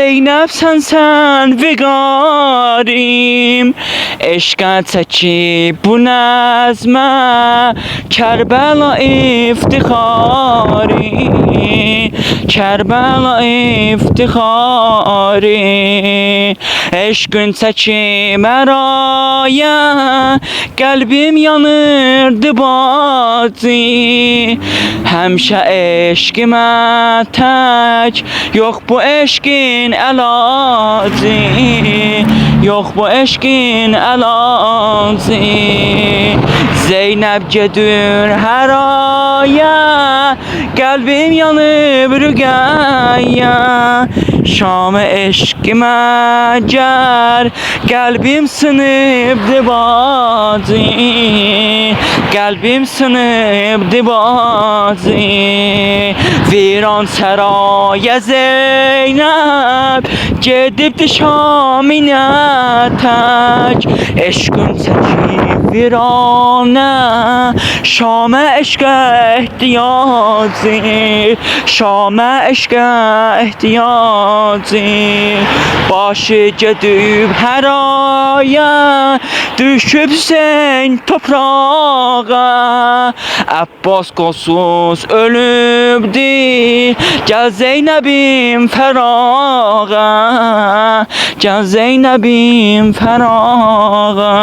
Zeynep sen vigarim, eşqa çəkib bu nəzmə, Kərbəla iftixari, Kərbəla iftixari. Eşqün çəkim əraya, qəlbim yanırdı bacı, həmişə eşqimə tək, yox bu eşqin əlacı, yox bu eşqin əlacı. Zeynep gedir hər aya, qəlbim yanıb rüqəyə, Şam eşqimə gəl, qəlbim sınıbdı bacı, qəlbim sınıbdı bacı. Viran səraya Zeynep, gedibdi Şaminə tək, eşqün çəkib viranə, Şamə eşqə ehtiyacı, Şamə eşqə ehtiyacı. Başı gedib hər aya, düşüb Hüseyn toprağa, Abbas qosuz ölübdi, gəl Zeynəbim fərağa, gəl Zeynəbim fərağa.